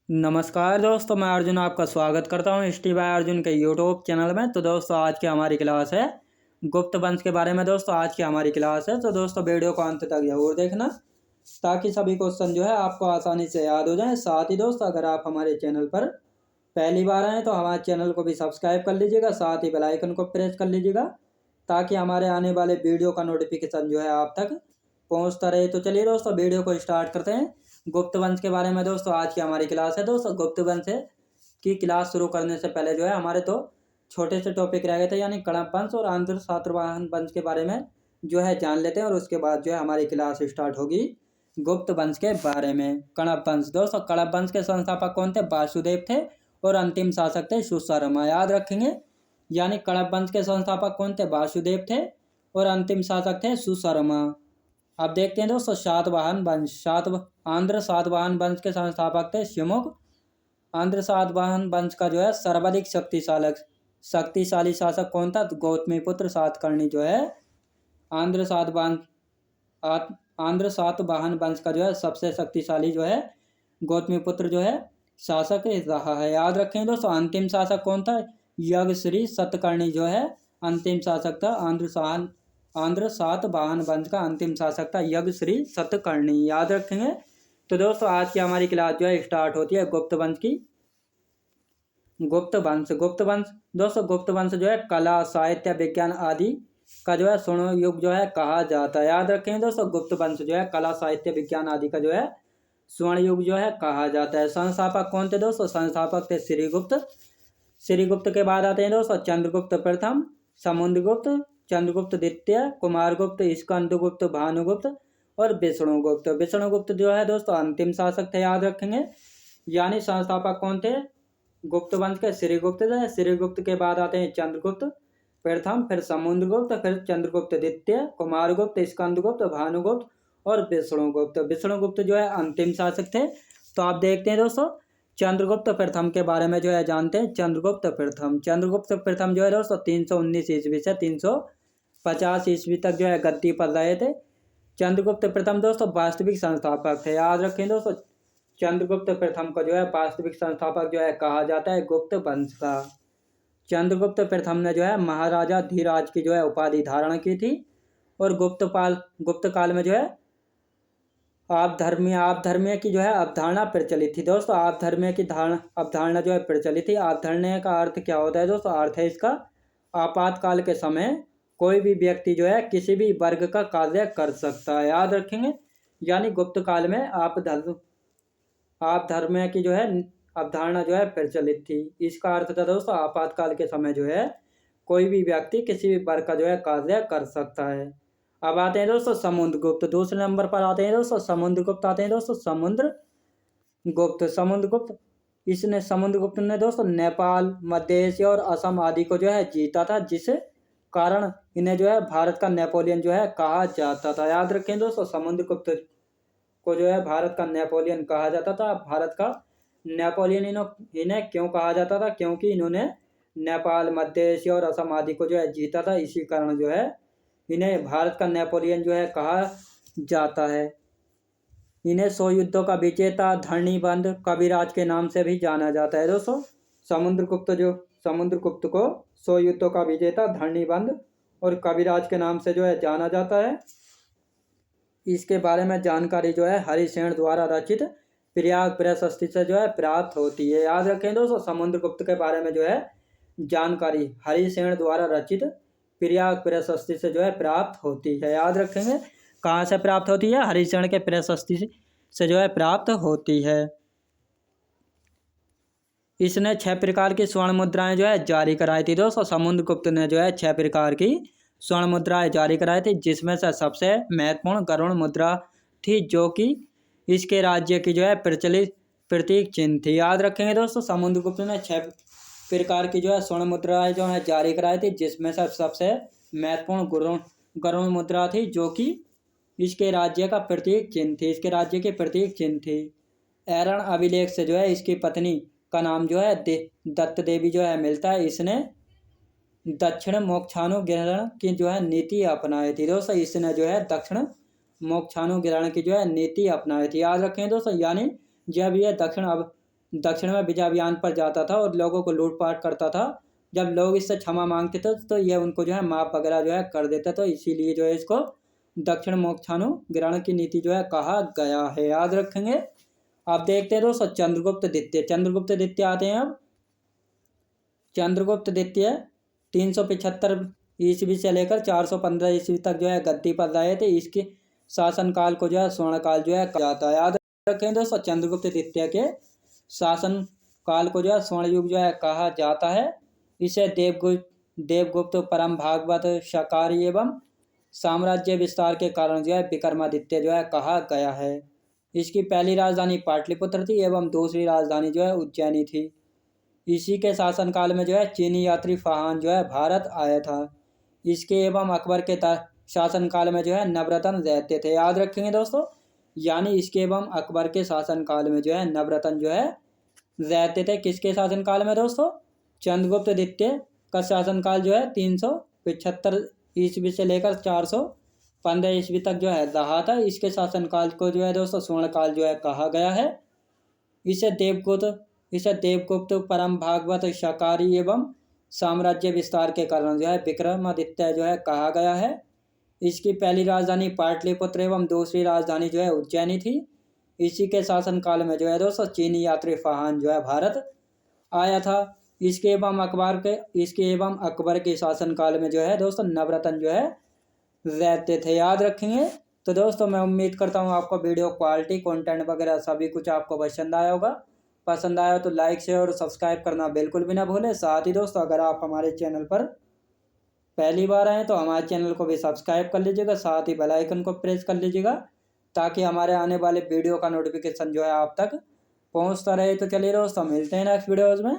नमस्कार दोस्तों, मैं अर्जुन आपका स्वागत करता हूँ हिस्ट्री बाय अर्जुन के यूट्यूब चैनल में। तो दोस्तों आज की हमारी क्लास है गुप्त वंश के बारे में। दोस्तों आज की हमारी क्लास है, तो दोस्तों वीडियो को अंत तक जरूर देखना ताकि सभी क्वेश्चन जो है आपको आसानी से याद हो जाए। साथ ही दोस्तों अगर आप हमारे चैनल पर पहली बार आएँ तो हमारे चैनल को भी सब्सक्राइब कर लीजिएगा, साथ ही बेल आइकन को प्रेस कर लीजिएगा ताकि हमारे आने वाले वीडियो का नोटिफिकेशन जो है आप तक पहुँचता रहे। तो चलिए दोस्तों वीडियो को स्टार्ट करते हैं। गुप्त वंश के बारे में दोस्तों आज की हमारी क्लास है। दोस्तों गुप्त वंश की क्लास शुरू करने से पहले जो है हमारे तो छोटे से टॉपिक रह गए थे, यानी कणप वंश और आंध्र सातवाहन वंश के बारे में जो है जान लेते हैं और उसके बाद जो है हमारी क्लास स्टार्ट होगी गुप्त वंश के बारे में। कणप वंश, दोस्तों कणप वंश के संस्थापक कौन थे? वासुदेव थे और अंतिम शासक थे सुशर्मा। याद रखेंगे, यानी कणप वंश के संस्थापक कौन थे? वासुदेव थे और अंतिम शासक थे सुशर्मा। अब देखते हैं दोस्तों सातवाहन वंश। आंध्र सातवाहन वंश के संस्थापक थे शिवमुख। आंध्र सातवाहन वंश का जो है सर्वाधिक शक्तिशाली शासक कौन था? गौतमीपुत्र सातकर्णी जो है आंध्र सातवाहन वंश का जो है सबसे शक्तिशाली जो है गौतमीपुत्र जो है शासक रहा है। याद रखें दोस्तों। अंतिम शासक कौन था? यज्ञश्री सतकर्णी जो है अंतिम शासक था। आंध्र सातवाहन वंश का अंतिम शासक था यज्ञश्री सतकर्णी। याद रखेंगे। तो दोस्तों आज की हमारी क्लास जो है स्टार्ट होती है गुप्त वंश की। गुप्त वंश दोस्तों गुप्त वंश जो है कला साहित्य विज्ञान आदि का जो है स्वर्ण युग जो है कहा जाता है। याद रखेंगे दोस्तों, गुप्त वंश जो है कला साहित्य विज्ञान आदि का जो है स्वर्ण युग जो है कहा जाता है। संस्थापक कौन थे दोस्तों? संस्थापक थे श्रीगुप्त के बाद आते हैं दोस्तों चंद्रगुप्त प्रथम, समुद्रगुप्त, चंद्रगुप्त द्वितीय, कुमारगुप्त, स्कंदगुप्त, भानुगुप्त और विष्णुगुप्त जो है दोस्तों अंतिम शासक थे। याद रखेंगे, यानी संस्थापक कौन थे गुप्त वंश के? श्रीगुप्त थे। श्रीगुप्त के बाद आते हैं चंद्रगुप्त प्रथम, फिर समुद्रगुप्त, फिर चंद्रगुप्त द्वितीय, कुमारगुप्त, स्कंदगुप्त, भानुगुप्त और विष्णुगुप्त जो है अंतिम शासक थे। तो आप देखते हैं दोस्तों चंद्रगुप्त प्रथम के बारे में जो है जानते हैं। चंद्रगुप्त प्रथम जो है दोस्तों 319 ईस्वी से 350 ईस्वी तक जो है गद्दी पर रहे थे। चंद्रगुप्त प्रथम दोस्तों वास्तविक संस्थापक थे। याद रखें दोस्तों, चंद्रगुप्त प्रथम को जो है वास्तविक संस्थापक जो है कहा जाता है गुप्त वंश का। चंद्रगुप्त प्रथम ने जो है महाराजा धीराज की जो है उपाधि धारण की थी और गुप्त काल में जो है आप धर्मीय की जो है अवधारणा प्रचलित थी। दोस्तों आप धर्मीय की अवधारणा जो है प्रचलित थी। आप धर्मीय का अर्थ क्या होता है दोस्तों? अर्थ है इसका आपातकाल के समय कोई भी व्यक्ति जो है किसी भी वर्ग का कार्य कर सकता है। याद रखेंगे, यानी गुप्त काल में आप धर्मीय की जो है अवधारणा जो है प्रचलित थी। इसका अर्थ था दोस्तों आपातकाल के समय जो है कोई भी व्यक्ति किसी भी वर्ग का जो है कार्य कर सकता है। अब आते हैं दोस्तों समुद्रगुप्त। दूसरे नंबर पर आते हैं दोस्तों समुद्रगुप्त। समुद्रगुप्त ने दोस्तों नेपाल, मध्य एशिया और असम आदि को जो है जीता था, जिस कारण इन्हें जो है भारत का नेपोलियन जो है कहा जाता था। याद रखें दोस्तों, समुद्रगुप्त को जो है भारत का नेपोलियन कहा जाता था। भारत का नेपोलियन इन्हें क्यों कहा जाता था? क्योंकि इन्होंने नेपाल, मध्य एशिया और असम आदि को जो है जीता था। इसी कारण जो है इन्हें भारत का नेपोलियन जो है कहा जाता है। इन्हें 100 युद्धों का विजेता, धरणीबंध, कविराज के नाम से भी जाना जाता है। दोस्तों समुद्रगुप्त को 100 युद्धों का विजेता, धरणीबंध और कविराज के नाम से जो है जाना जाता है। इसके बारे में जानकारी जो है हरिसेन द्वारा रचित प्रयाग प्रशस्ति से जो है प्राप्त होती है। याद रखें दोस्तों, समुद्रगुप्त के बारे में जो है जानकारी हरिसेन द्वारा रचित प्रयाग प्रशस्ति से जो है प्राप्त होती है। याद रखेंगे, कहाँ से प्राप्त होती है? हरिसेन के प्रशस्ति से जो है प्राप्त होती है। इसने 6 प्रकार की स्वर्ण मुद्राएं जो है जारी कराई थी। दोस्तों समुद्रगुप्त ने जो है 6 प्रकार की स्वर्ण मुद्राएं जारी कराई थी, जिसमें से सबसे महत्वपूर्ण गरुड़ मुद्रा थी, जो कि इसके राज्य की जो है प्रचलित प्रतीक चिन्ह थी। याद रखेंगे दोस्तों, समुद्रगुप्त ने 6 प्रकार की जो है स्वर्ण मुद्राएं जो है जारी कराई थी, जिसमें से सबसे महत्वपूर्ण गरुड़ मुद्रा थी, जो कि इसके राज्य का प्रतीक चिन्ह थी। एरन अभिलेख से जो है इसकी पत्नी का नाम जो है दत्त देवी जो है मिलता है। इसने दक्षिण मोक्षानुग्रहण की जो है नीति अपनाई थी। दोस्तों इसने जो है दक्षिण मोक्षानुग्रहण की जो है नीति अपनाई थी। याद रखें दोस्तों, यानी जब यह दक्षिण में विजय अभियान पर जाता था और लोगों को लूटपाट करता था। जब लोग इससे क्षमा मांगते थे तो ये उनको जो है माफ़ वगैरह जो है कर देते, तो इसीलिए जो है इसको दक्षिण मोक्षानुग्रहण की नीति जो है कहा गया है, याद रखेंगे। अब देखते हैं दोस्तों चंद्रगुप्त द्वितीय। चंद्रगुप्त द्वितीय आते हैं अब। चंद्रगुप्त द्वितीय 375 ईस्वी से लेकर 415 ईस्वी तक जो है गद्दी पर रहे थे। इसके शासनकाल को जो है स्वर्णकाल जो है कहा जाता है, याद रखें दोस्तों। चंद्रगुप्त द्वितीय के शासन काल को जो है स्वर्ण युग जो है कहा जाता है। इसे देवगुप्त परम भागवत शकारी एवं साम्राज्य विस्तार के कारण जो है विक्रमादित्य जो है कहा गया है। इसकी पहली राजधानी पाटलिपुत्र थी एवं दूसरी राजधानी जो है उज्जैनी थी। इसी के शासनकाल में जो है चीनी यात्री फाहान जो है भारत आया था। इसके एवं अकबर के शासनकाल में जो है नवरत्न रहते थे, याद रखेंगे दोस्तों। यानी इसके एवं अकबर के शासनकाल में जो है नवरत्न जो है रहते थे। किसके शासनकाल में दोस्तों? चंद्रगुप्त द्वितीय का शासनकाल जो है 375 ईस्वी से लेकर 415 ईस्वी तक जो है रहा था। इसके शासनकाल को जो है दोस्तों स्वर्णकाल जो है कहा गया है। इसे देवगुप्त परम भागवत शकारी एवं साम्राज्य विस्तार के कारण जो है विक्रमादित्य जो है कहा गया है। इसकी पहली राजधानी पाटलिपुत्र एवं दूसरी राजधानी जो है उज्जैनी थी। इसी के शासनकाल में जो है दोस्तों चीनी यात्री फाहान जो है भारत आया था। इसके एवं अकबर के शासनकाल में जो है दोस्तों नवरत्न जो है रहते थे, याद रखेंगे। तो दोस्तों मैं उम्मीद करता हूँ आपको वीडियो क्वालिटी कंटेंट वगैरह सभी कुछ आपको पसंद आया होगा। पसंद आया तो लाइक शेयर और सब्सक्राइब करना बिल्कुल भी ना भूलें। साथ ही दोस्तों अगर आप हमारे चैनल पर पहली बार आए तो हमारे चैनल को भी सब्सक्राइब कर लीजिएगा, साथ ही बेल आइकन को प्रेस कर लीजिएगा ताकि हमारे आने वाले वीडियो का नोटिफिकेशन जो है आप तक पहुंचता रहे। तो चलिए दोस्तों मिलते हैं नेक्स्ट वीडियोज़ में।